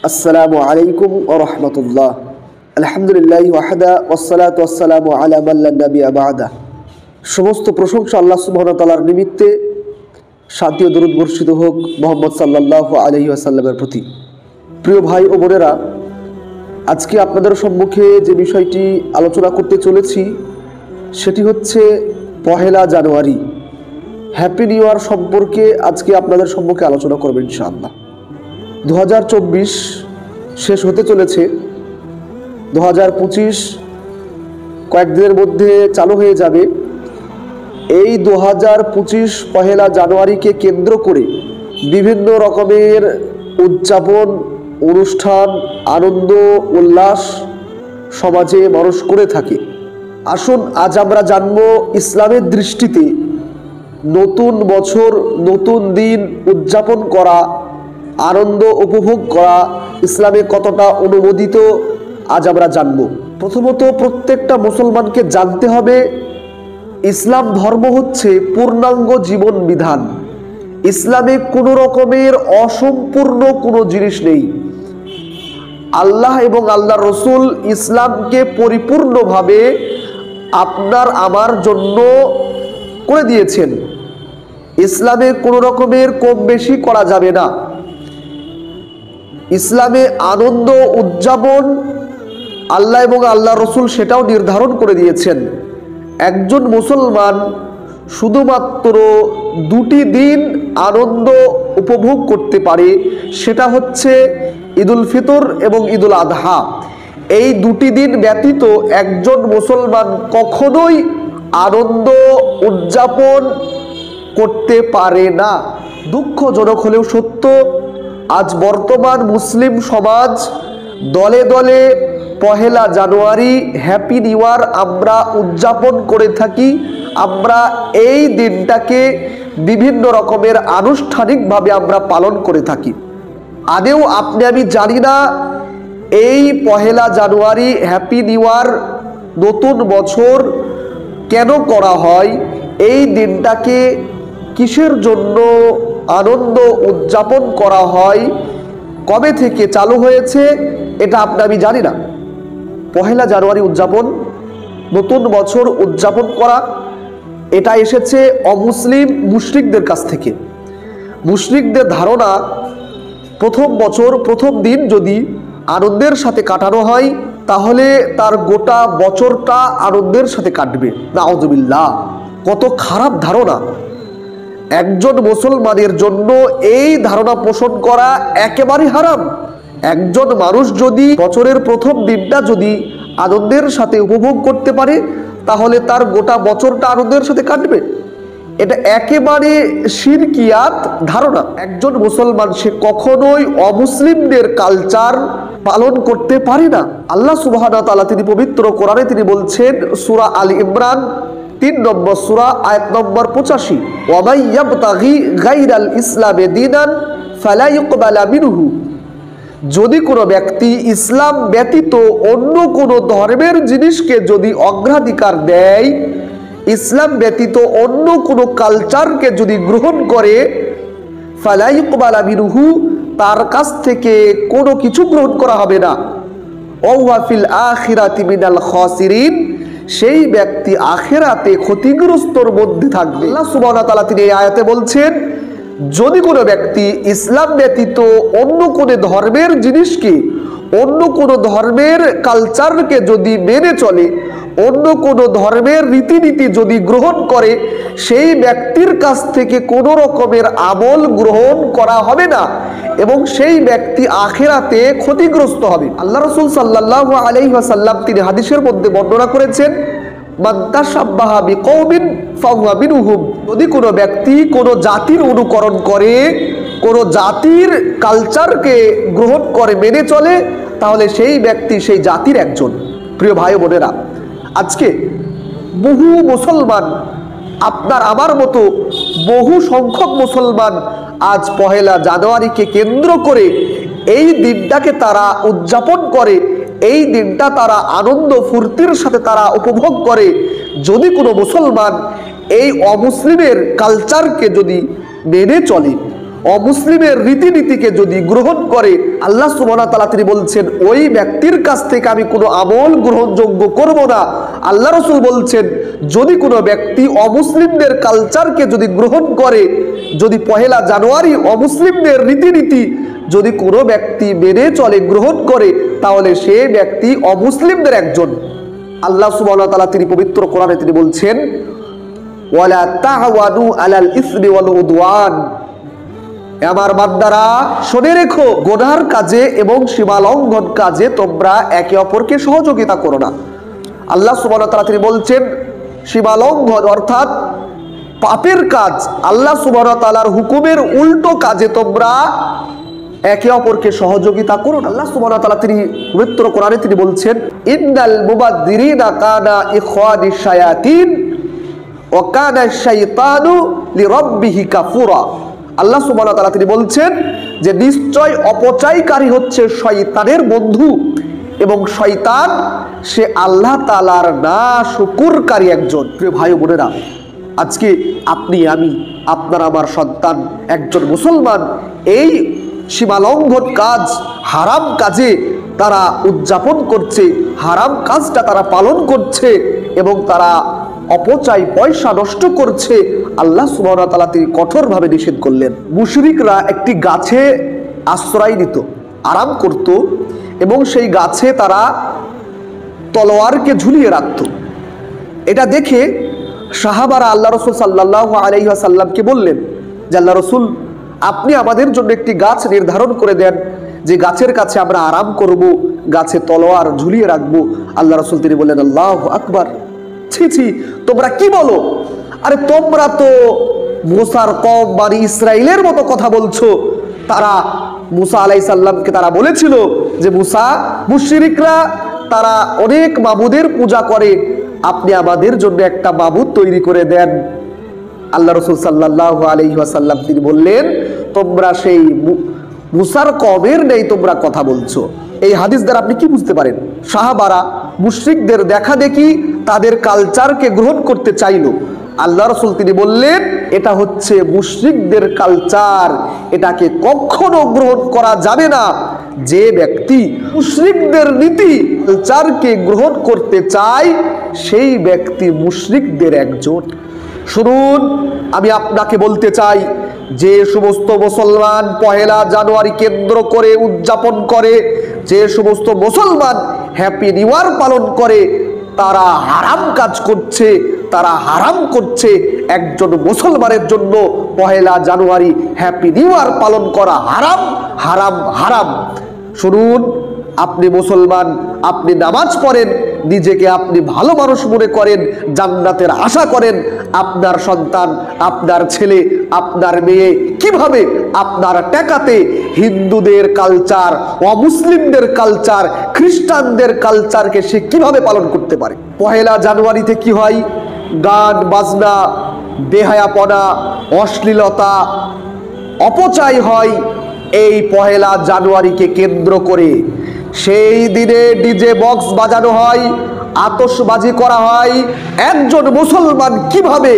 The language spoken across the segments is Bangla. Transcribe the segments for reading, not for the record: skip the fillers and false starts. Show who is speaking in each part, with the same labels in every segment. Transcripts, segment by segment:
Speaker 1: আসসালামু আলাইকুম ওয়া রাহমাতুল্লাহ। আলহামদুলিল্লাহি ওয়াহদা ওয়াসসালাতু ওয়াসসালামু আলা মান লা নাবিয়্যা বা'দা। সমস্ত প্রশংসা আল্লাহ সুবহানাহু ওয়া তাআলার নিমিত্তে, শান্তি ও দরুদ বর্ষিত হোক মুহাম্মদ সাল্লাল্লাহু আলাইহি ওয়াসাল্লামের প্রতি। প্রিয় ভাই ও বোনেরা, আজকে আপনাদের সম্মুখে যে বিষয়টি আলোচনা করতে চলেছি সেটি হচ্ছে পহেলা জানুয়ারি, হ্যাপি নিউ ইয়ার সম্পর্কে আজকে আপনাদের সম্মুখে আলোচনা করব ইনশাআল্লাহ। 2024 শেষ হতে চলেছে, 2025 কয়েকদিনের মধ্যে চালু হয়ে যাবে। এই 2025 পহেলা জানুয়ারিকে কেন্দ্র করে বিভিন্ন রকমের উদযাপন, অনুষ্ঠান, আনন্দ উল্লাস সমাজে মানুষ করে থাকে। আসুন আজ আমরা জানব ইসলামের দৃষ্টিতে নতুন বছর, নতুন দিন উদযাপন করা, আনন্দ উপভোগ করা ইসলামে কতটা অনুমোদিত আজ আমরা জানব। প্রথমত প্রত্যেকটা মুসলমানকে জানতে হবে ইসলাম ধর্ম হচ্ছে পূর্ণাঙ্গ জীবন বিধান। ইসলামে কোনো রকমের অসম্পূর্ণ কোনো জিনিস নেই। আল্লাহ এবং আল্লাহর রসুল ইসলামকে পরিপূর্ণভাবে আপনার আমার জন্য করে দিয়েছেন। ইসলামে কোনো রকমের কম বেশি করা যাবে না। ইসলামে আনন্দ উদযাপন আল্লাহ এবং আল্লাহ রসুল সেটাও নির্ধারণ করে দিয়েছেন। একজন মুসলমান শুধুমাত্র দুটি দিন আনন্দ উপভোগ করতে পারে, সেটা হচ্ছে ঈদুল ফিতর এবং ঈদুল আদহা। এই দুটি দিন ব্যতীত একজন মুসলমান কখনোই আনন্দ উদযাপন করতে পারে না। দুঃখজনক হলেও সত্য, আজ বর্তমান মুসলিম সমাজ দলে দলে পহেলা জানুয়ারি, হ্যাপি নিউ ইয়ার আমরা উদযাপন করে থাকি। আমরা এই দিনটাকে বিভিন্ন রকমের আনুষ্ঠানিকভাবে আমরা পালন করে থাকি। আদেও আপনি আমি জানি না এই পহেলা জানুয়ারি, হ্যাপি নিউ ইয়ার, নতুন বছর কেন করা হয়, এই দিনটাকে কিসের জন্য আনন্দ উদযাপন করা হয়, কবে থেকে চালু হয়েছে, এটা আপনি আমি জানি না। পহেলা জানুয়ারি উদযাপন, নতুন বছর উদযাপন করা, এটা এসেছে অমুসলিম মুশরিকদের কাছ থেকে। মুশরিকদের ধারণা প্রথম বছর, প্রথম দিন যদি আনন্দের সাথে কাটানো হয় তাহলে তার গোটা বছরটা আনন্দের সাথে কাটবে। নাউযুবিল্লাহ, কত খারাপ ধারণা! একজন মুসলমানের জন্য এই ধারণা পোষণ করা একেবারেই হারাম। একজন মানুষ যদি বছরের প্রথম দিনটা যদি আনন্দের সাথে উপভোগ করতে পারে তাহলে তার গোটা বছরটা আনন্দের সাথে কাটবে। এটা একেবারে শিরকিয়াত ধারণা। একজন মুসলমান সে কখনোই অমুসলিমদের কালচার পালন করতে পারে না। আল্লাহ সুবহানাহু ওয়া তাআলা তিনি পবিত্র কোরআনে তিনি বলছেন, সূরা আল ইমরান 3 নম্বর সূরা আয়াত নম্বর 85, ওয়া মান ইয়াবতাগি গায়রাল ইসলামে দীনান ফালা ইউকবালা মিনহু। যদি কোনো ব্যক্তি ইসলাম ব্যতীত অন্য কোনো ধর্মের জিনিসকে যদি অগ্রাধিকার দেয়, ইসলাম ব্যতীত অন্য কোনো কালচারকে যদি গ্রহণ করে, ফালা ইউকবালা মিনহু, তার কাছ থেকে কোনো কিছু গ্রহণ করা হবে না। ওয়া হুয়া ফিল আখিরাতি মিনাল খাসিরিন, সেই ব্যক্তি আখিরাতে ক্ষতিগ্রস্তর মধ্যে থাকবে। আল্লাহ সুবহানাহু ওয়া তাআলা তিনি এই আয়াতে বলছেন, যদি কোনো ব্যক্তি ইসলাম ব্যতীত অন্য কোনো ধর্মের জিনিসকে, অন্য কোনো ধর্মের কালচারকে যদি মেনে চলে, অন্য কোনো ধর্মের রীতিনীতি যদি গ্রহণ করে, সেই ব্যক্তির কাছ থেকে কোনো রকমের আমল গ্রহণ করা হবে না এবং সেই ব্যক্তি আখিরাতে ক্ষতিগ্রস্ত হবে। আল্লাহ রাসূল সাল্লাল্লাহু আলাইহি ওয়াসাল্লাম তিনি হাদিসের মধ্যে বর্ণনা করেছেন, মান তাশাব্বাহা বিকওমিন ফাহুয়া মিনহুম। যদি কোনো ব্যক্তি কোনো জাতির অনুকরণ করে, কোনো জাতির কালচারকে গ্রহণ করে, মেনে চলে, তাহলে সেই ব্যক্তি সেই জাতির একজন। প্রিয় ভাই বোনেরা, আজকে বহু মুসলমান, আপনার আমার মতো বহু সংখ্যক মুসলমান আজ পহেলা জানুয়ারিকে কেন্দ্র করে এই দিনটাকে তারা উদযাপন করে, এই দিনটা তারা আনন্দ ফুর্তির সাথে তারা উপভোগ করে। যদি কোনো মুসলমান এই অমুসলিমের কালচারকে যদি মেনে চলে, অমুসলিমের রীতিনীতিকে যদি গ্রহণ করে, আল্লাহ সুবহানাহু ওয়া তাআলা তিনি বলছেন ওই ব্যক্তির কাছ থেকে আমি কোনো আমল গ্রহণযোগ্য করব না। আল্লাহ রাসূল বলছেন যদি কোনো ব্যক্তি অমুসলিমদের কালচারকে যদি গ্রহণ করে, যদি পহেলা জানুয়ারি অমুসলিমদের রীতিনীতি যদি কোনো ব্যক্তি মেনে চলে, গ্রহণ করে, তাহলে সে ব্যক্তি অমুসলিমদের একজন। আল্লাহ সুবহানাহু ওয়া তাআলা তিনি পবিত্র কোরআনে তিনি বলছেন ওয়ালা তা'ওয়ানু আলাল ইসমি ওয়াল উদওয়ান, আমার বান্দারা শুনে রেখো, গুনাহর কাজে এবং সীমা লঙ্ঘন কাজে তোমরা একে অপরকে সহযোগিতা করো না। আল্লাহ সুবহানাহু ওয়া তাআলা তিনি বলছেন সীমা লঙ্ঘন অর্থাৎ পাপের কাজ, আল্লাহ সুবহানাহু ওয়া তাআলার হুকুমের উল্টো কাজে তোমরা একে অপরকে সহযোগিতা করুন। আল্লাহ সুবহানাহু ওয়া তাআলা তিনি পবিত্র কোরআনে তিনি বলছেন ইন্নাল মুবাদদিরিনা কানা ইখওয়ানিশ শায়াতিন ওয়া কানা আশ-শাইতানু লিরাব্বিহি কাফুরা। আল্লাহ সুবহানাহু ওয়া তাআলা তিনি বলছেন যে নিশ্চয় অপচয়কারী হচ্ছে শয়তানের বন্ধু এবং শয়তান সে আল্লাহ তাআলার নাশুকুরকারী একজন। প্রিয় ভাই বোনেরা, আজকে আপনি আমি আপনার আমার সন্তান একজন মুসলমান এই সীমালঙ্ঘন কাজ, হারাম কাজে তারা উদযাপন করছে, হারাম কাজটা তারা পালন করছে এবং তারা অপচয় পয়সা নষ্ট করছে। আল্লাহ সুবহানাহু ওয়া তাআলা তিনি কঠোরভাবে নিষেধ করলেন। মুশরিকরা একটি গাছে আশ্রয় নিত, আরাম করত এবং সেই গাছে তারা তলোয়ারকে ঝুলিয়ে রাখত। এটা দেখে সাহাবারা আল্লাহ রাসূল সাল্লাল্লাহু আলাইহি ওয়াসাল্লামকে বললেন যে আল্লাহ রাসূল আপনি আমাদের জন্য একটি গাছ নির্ধারণ করে দেন যে গাছের কাছে আমরা আরাম করব, গাছে তলোয়ার ঝুলিয়ে রাখবো। আল্লাহ রাসূল তিনি বললেন আল্লাহু আকবার, ছি ছি তোমরা কি বলো? আরে তোমরা তো মুসার কওম বনি ইসরাইলের মতো কথা বলছো। তারা মুসা আলাইহিস সালামকে তারা বলেছিল যে মুসা, মুশরিকরা তারা অনেক মাবুদের পূজা করে, আপনি আমাদের জন্য একটা মাবুদ তৈরি করে দেন। আল্লাহ রাসূল সাল্লাল্লাহু আলাইহি ওয়াসাল্লাম তিনি বললেন তোমরা সেই মুসার কওমের নেই তোমরা কথা বলছো। এই হাদিস দ্বারা আপনি কি বুঝতে পারেন? সাহাবারা মুশরিকদের দেখা দেখি তাদের কালচারকে গ্রহণ করতে চাইলো। আল্লাহ রাসূল তিনি বললেন এটা হচ্ছে মুশরিকদের কালচার, এটাকে কখনো গ্রহণ করা যাবে না। যে ব্যক্তি মুশরিকদের নীতি কালচারকে গ্রহণ করতে চায় সেই ব্যক্তি মুশরিকদের একজন। শুনুন, আমি আপনাকে বলতে চাই যে সমস্ত মুসলমান পহেলা জানুয়ারি কেন্দ্র করে উদযাপন করে, যে সমস্ত মুসলমান হ্যাপি নিউ ইয়ার পালন করে, তারা হারাম কাজ করছে, তারা হারাম করছে। একজন মুসলমানের জন্য পহেলা জানুয়ারি হ্যাপি নিউ ইয়ার পালন করা হারাম, হারাম, হারাম। শুনুন, আপনি মুসলমান, আপনি নামাজ পড়েন, নিজেকে আপনি ভালো মানুষ মনে করেন, জান্নাতের আশা করেন, আপনার সন্তান, আপনার ছেলে, আপনার মেয়ে কিভাবে আপনার টাকাতে হিন্দুদের কালচার, অমুসলিমদের কালচার, খ্রিস্টানদের কালচারকে সে কিভাবে পালন করতে পারে? পহেলা জানুয়ারিতে কি হয়? গান বাজনা, বেহায়াপনা, অশ্লীলতা, অপচয় হয় এই পহেলা জানুয়ারিকে কেন্দ্র করে। সেই দিনে ডিজে বক্স বাজানো হয়, আতশবাজি করা হয়। একজন মুসলমান কিভাবে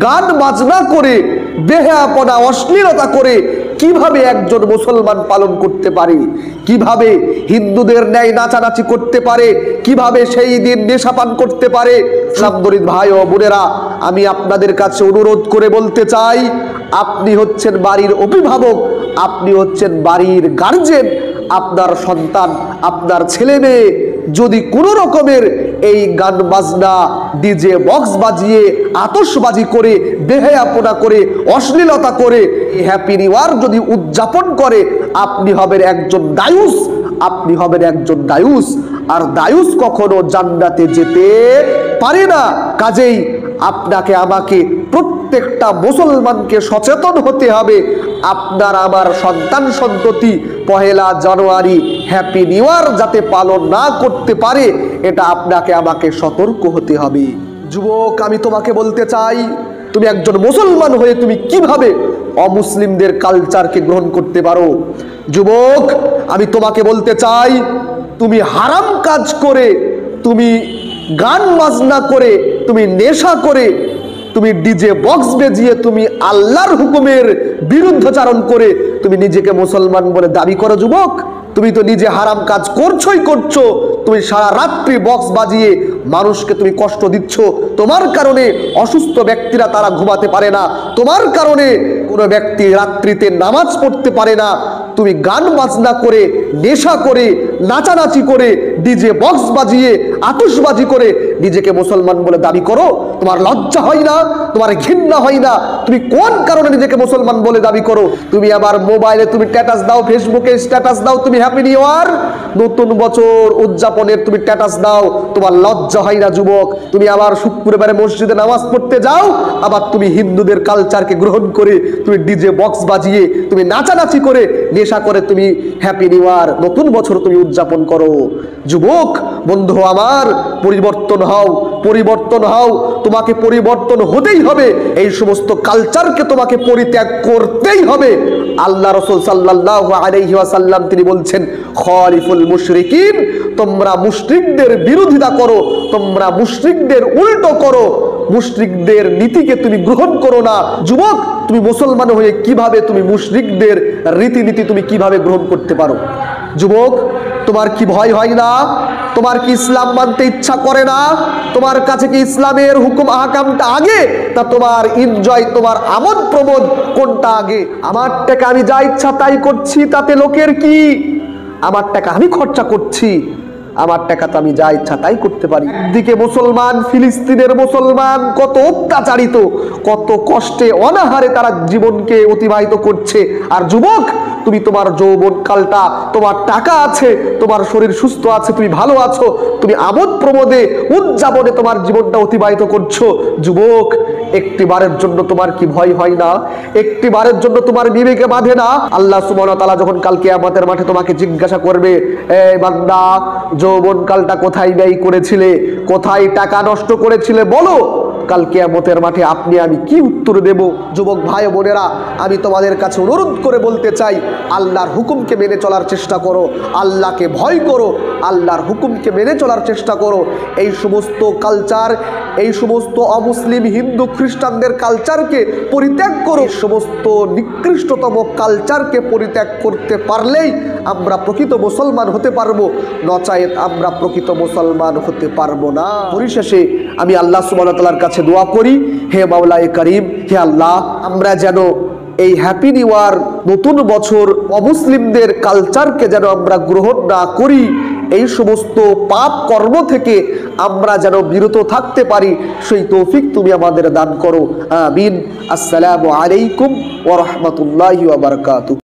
Speaker 1: গান বাজনা করে, বেহায়াপনা, অশ্লীলতা করে কিভাবে একজন মুসলমান পালন করতে পারে? কিভাবে হিন্দুদের ন্যায় নাচানাচি করতে পারে? কিভাবে সেই দিন নেশাপান করতে পারে? সাবদরিদ ভাই ও বোনেরা, আমি আপনাদের কাছে অনুরোধ করে বলতে চাই, আপনি হচ্ছেন বাড়ির অভিভাবক, আপনি হচ্ছেন বাড়ির গার্জেন। আপনার সন্তান, আপনার ছেলে মেয়ে যদি কোনো রকমের এই গান বাজনা, ডিজে বক্স বাজিয়ে, আতশবাজি করে, বেহায়াপনা করে, অশ্লীলতা করে হ্যাপি নিউ ইয়ার যদি উদযাপন করে, আপনি হবেন একজন দায়ুস, আপনি হবেন একজন দায়ুস। আর দায়ুস কখনো জান্নাতে যেতে পারে না। কাজেই আপনাকে আমাকে প্রত্যেকটা মুসলমানকে সচেতন হতে হবে। আপনার আমার সন্তান সন্ততি পহেলা জানুয়ারি হ্যাপি নিউ ইয়ার যাতে পালন না করতে পারে, এটা আপনাকে আমাকে সতর্ক হতে হবে। যুবক, আমি তোমাকে বলতে চাই, তুমি একজন মুসলমান হয়ে তুমি কিভাবে অমুসলিমদের কালচারকে গ্রহণ করতে পারো? যুবক, আমি তোমাকে বলতে চাই, তুমি হারাম কাজ করে, তুমি গান বাজনা করে, তুমি নেশা করে তুমি ডিজে বক্স বেজিয়ে তুমি আল্লাহর হুকুমের বিরুদ্ধাচরণ করে তুমি নিজেকে মুসলমান বলে দাবি করো যুবক? তুমি তো নিজে হারাম কাজ করছোই করছো। তুমি সারা রাত্রি বক্স বাজিয়ে মানুষকে তুমি কষ্ট দিচ্ছ। তোমার কারণে অসুস্থ ব্যক্তিরা তারা ঘুমাতে পারে না, তোমার কারণে কোনো ব্যক্তি রাত্রিতে নামাজ পড়তে পারে না। তুমি গান বাজনা করে, নেশা করে, নাচানাচি করে, ডিজে বক্স বাজিয়ে, আতশবাজি করে নিজেকে মুসলমান বলে দাবি করো। তোমার লজ্জা হয় না? তোমার ঘৃণা হয় না? তুমি কোন কারণে নিজেকে মুসলমান বলে দাবি করো? তুমি আবার মোবাইলে তুমি স্ট্যাটাস দাও, ফেসবুকে স্ট্যাটাস দাও, তুমি হ্যাপি নিউ ইয়ার, নতুন বছর উদযাপনের তুমি স্ট্যাটাস দাও। তোমার লজ্জা হয় না যুবক? তুমি আবার শুক্রবারে মসজিদে নামাজ পড়তে যাও, আবার তুমি হিন্দুদের কালচারকে গ্রহণ করে তুমি ডিজে বক্স বাজিয়ে, তুমি নাচানাচি করে, নেশা করে তুমি হ্যাপি নিউ ইয়ার, নতুন বছর তুমি উদযাপন করো। যুবক বন্ধু আমার, পরিবর্তন হও, পরিবর্তন হও। তোমাকে পরিবর্তন হতেই হবে। এই সমস্ত কালচারকে তোমাকে পরিত্যাগ করতেই হবে। আল্লাহ রাসূল সাল্লাল্লাহু আলাইহি ওয়াসাল্লাম তিনি বলছেন, খালিফুল মুশরিকিন, তোমরা মুশরিকদের বিরোধিতা করো, তোমরা মুশরিকদের উল্টো করো, মুশরিকদের নীতিকে তুমি গ্রহণ করো না। যুবক, তুমি মুসলমান হয়ে কিভাবে তুমি মুশরিকদের রীতিনীতি তুমি কিভাবে গ্রহণ করতে পারো? যুবক, তোমার কি ভয় হয় না? তোমার কি ইসলাম মানতে ইচ্ছা করে না? তোমার কাছে কি ইসলামের হুকুম আহকামটা আগে, তা তোমার এনজয়, তোমার আমোদ প্রমোদ কোনটা আগে? আমার টাকা আমি যা ইচ্ছা তাই করছি, তাতে লোকের কি? আমার টাকা আমি খরচা করছি, আমার টাকা তো আমি যা ইচ্ছা তাই করতে পারি। একদিকে মুসলমান, ফিলিস্তিনের মুসলমান কত অত্যাচারিত, কত কষ্টে অনাহারে তারা জীবনকে অতিবাহিত করছে। আর যুবক, তুমি তোমার যৌবন কালটা, তোমার টাকা আছে, তোমার শরীর সুস্থ আছে, তুমি ভালো আছো, তুমি আমোদ প্রমোদে উদযাপনে তোমার জীবনটা অতিবাহিত করছো। যুবক, একটিবারের জন্য তোমার কি ভয় হয় না? একটিবারের জন্য তোমার বিবেকে বাঁধে না? আল্লাহ সুবহানাহু ওয়া তাআলা যখন কাল কিয়ামতের মাঠে তোমাকে জিজ্ঞাসা করবে, এই বান্দা, যৌবন কালটা কোথায় ব্যয় করেছিলে, কোথায় টাকা নষ্ট করেছিলে, বলো। কাল কিয়ামতের মাঠে আপনি আমি কি উত্তর দেব? যুবক ভাই বোনেরা, আমি তোমাদের কাছে অনুরোধ করে বলতে চাই, আল্লাহর হুকুমকে মেনে চলার চেষ্টা করো, আল্লাহকে ভয় করো, আল্লাহর হুকুমকে মেনে চলার চেষ্টা করো। এই সমস্ত কালচার, এই সমস্ত অমুসলিম হিন্দু খ্রিস্টানদের কালচারকে পরিত্যাগ করো। সমস্ত নিকৃষ্টতম কালচারকে পরিত্যাগ করতে পারলেই আমরা প্রকৃত মুসলমান হতে পারবো, নচায়েত আমরা প্রকৃত মুসলমান হতে পারবো না। পরিশেষে আমি আল্লাহ সুবহানাহু ওয়া তাআলার কাছে দোয়া করি, হে মাওলায়ে কারীম, হে আল্লাহ, আমরা যেন এই হ্যাপি নিউ ইয়ার, নতুন বছর, অমুসলিমদের কালচারকে যেন আমরা গ্রহণ না করি, এই সমস্ত পাপ কর্ম থেকে আমরা যেন বিরত থাকতে পারি, সেই তৌফিক তুমি আমাদের দান করো। আমিন। আসসালামু আলাইকুম ওয়া রাহমাতুল্লাহি ওয়া বারাকাতুহু।